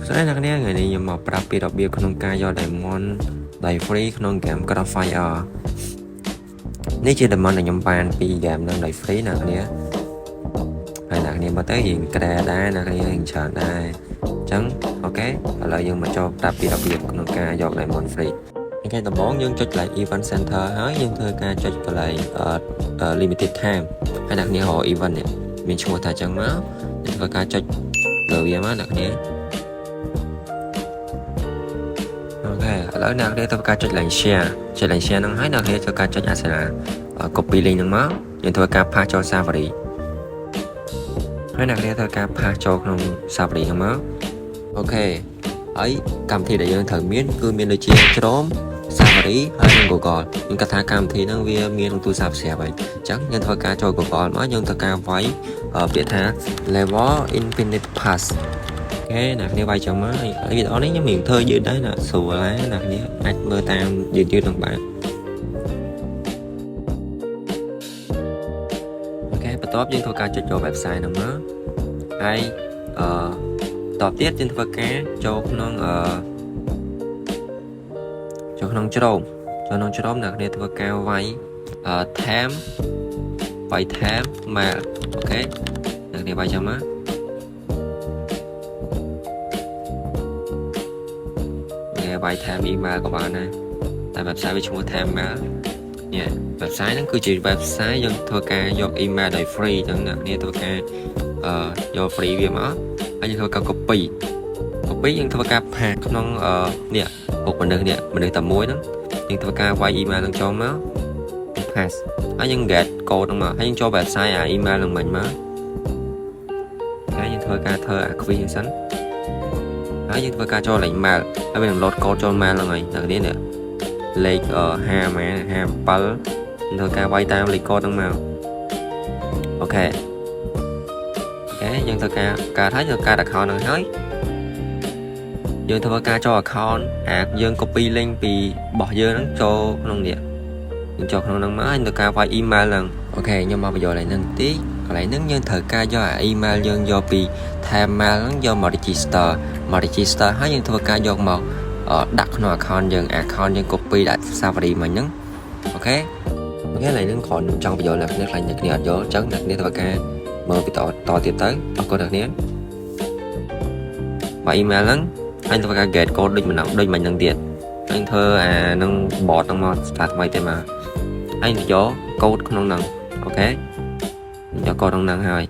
ស្អីអ្នកនាងថ្ងៃនេះខ្ញុំមកប្រាប់ពីរបៀបក្នុងការយក diamond ដោយ free ក្នុង game God of Fire នេះជា diamond ដែលខ្ញុំបានពី game ហ្នឹងដោយ free អ្នកនាងហើយអ្នកនាងមកទៅយើងក្រែដែរអ្នកនាងយើងច្រើនដែរអញ្ចឹងអូខេឥឡូវយើងមកចូលប្រាប់ពីរបៀបក្នុងការយក diamond free ថ្ងៃដំបូងយើងចុចកន្លែង event center ហើយយើងធ្វើការចុចកន្លែង limited time ហើយអ្នកនាងរក event នេះមានឈ្មោះថាអញ្ចឹងមកយើងធ្វើការចុចលើវាមកអ្នកនាងអូខេឥឡូវអ្នកនាងធ្វើការចុច link share ចុច link share ហ្នឹងហើយអ្នកនាងធ្វើការចុចអាសនៈ copy link ហ្នឹងមកយើងធ្វើការ paste ចូល Safari ហើយអ្នកនាងធ្វើការ paste ចូលក្នុង Safari ហ្នឹងមកអូខេហើយកម្មវិធីដែលយើងត្រូវមានគឺមានដូចជា Chrome Safari ហើយនិង Google ខ្ញុំគិតថាកម្មវិធីហ្នឹងវាមានក្នុងទូរស័ព្ទស្រាប់ហើយអញ្ចឹងយើងធ្វើការចូល Google មកយើងធ្វើការវាយពាក្យថា Level Infinite Pass អូខេអ្នកគ្នាវាយចាំមកហើយវីដេអូនេះខ្ញុំមានធ្វើយឺតដែរណាស្រួលហើយអ្នកគ្នាអាចមើលតាមយឺតនឹងបានអូខេបន្ទាប់យើងធ្វើការចុចចូល website ហ្នឹងមកហើយតទៅទៀតយើងធ្វើការចូលក្នុងChrome អ្នកគ្នាធ្វើការវាយTime វាយ Time mail អូខេអ្នកគ្នាវាយចាំមកវាយ Time email ក៏បានដែរតែ website វាឈ្មោះ Time mail នេះ website ហ្នឹងគឺជា website យើងធ្វើការយក email ដោយ free អញ្ចឹងអ្នកគ្នាធ្វើការយក free វាមកហើយយើងធ្វើការ copy យើងធ្វើការផាសក្នុងនេះពុកមនុស្សតែមួយហ្នឹងយើងធ្វើការវាយ email ហ្នឹងចូលមកផាសហើយយើង get code ហ្នឹងមកហើយយើងចូល website អា email ហ្នឹងមិញមកហើយយើងធ្វើការធ្វើអា quiz ហ្នឹងសិនហើយយើងធ្វើការចូលលេខ mail ហើយវានឹង load code ចូល mail ហ្នឹងហើយអ្នកនេះលេខ57យើងធ្វើការវាយតាមលេខ code ហ្នឹងមកអូខេយើងធ្វើការកើតហើយយើងកើត account ហ្នឹងហើយយើងធ្វើការចូល account យើង copy link ពីរបស់យើងហ្នឹងចូលក្នុងនេះយើងចូលក្នុងហ្នឹងមកហើយធ្វើការវាយ email ហ្នឹងអូខេខ្ញុំមកបញ្យល់ឲ្យហ្នឹងតិចកន្លែងហ្នឹងយើងត្រូវការយកអា email យើងយកពី Time mail ហ្នឹងយកមក register ហើយយើងធ្វើការយកមកដាក់ក្នុង account យើង copy ដាក់ Safari មិញហ្នឹងអូខេឥឡូវហ្នឹងគ្រាន់ខ្ញុំចង់បញ្យល់អ្នកគ្នាខ្លាចអ្នកគ្នាអត់យល់អញ្ចឹងអ្នកគ្នាធ្វើការមើលពីតទៀតទៅអរគុណអ្នកគ្នាបើ email ហ្នឹងហើយធ្វើការ get code ដូចមិញហ្នឹងទៀតហើយធ្វើអានឹង bot ហ្នឹងមក start ថ្មីទៀតមកហើយយក code ក្នុងហ្នឹងអូខេយក code ក្នុងហ្នឹងហើយ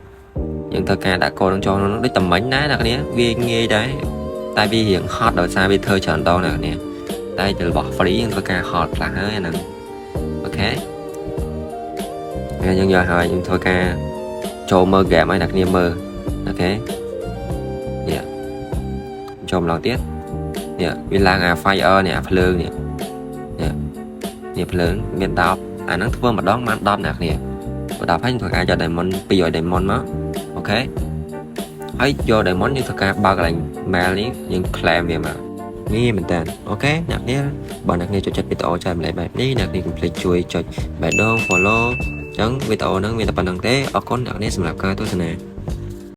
យើងធ្វើការដាក់ code ហ្នឹងចូលក្នុងហ្នឹងដូចតែមិញដែរអ្នកគ្នាវាងាយដែរតែវារៀងហត់ដោយសារវាធ្វើច្រើនដងអ្នកគ្នាតែរបស់ free យើងធ្វើការហត់ខ្លះហើយអាហ្នឹងអូខេហើយយើងយកហើយយើងធ្វើការចូលមើល game ឲ្យអ្នកគ្នាមើលអូខេនេះចូលម្ដងទៀតនេះវាឡើងអា fire នេះអាភ្លើងនេះភ្លើងមាន10អាហ្នឹងធ្វើម្ដងបាន10អ្នកគ្នា10ហើយធ្វើការយក diamond 200 diamond មកអូខេហើយយក diamond យើងធ្វើការបើកកន្លែង mail នេះយើង claim វាមកនេះមែនតើអូខេអ្នកគ្នាបើអ្នកគ្នាចូលចិត្តវីដេអូចែកម្លែកបែបនេះអ្នកគ្នាកុំភ្លេចជួយចុចបេះដូង follow អញ្ចឹងវីដេអូហ្នឹងមានតែប៉ុណ្្នឹងទេអរគុណអ្នកគ្នាសម្រាប់ការទស្សនា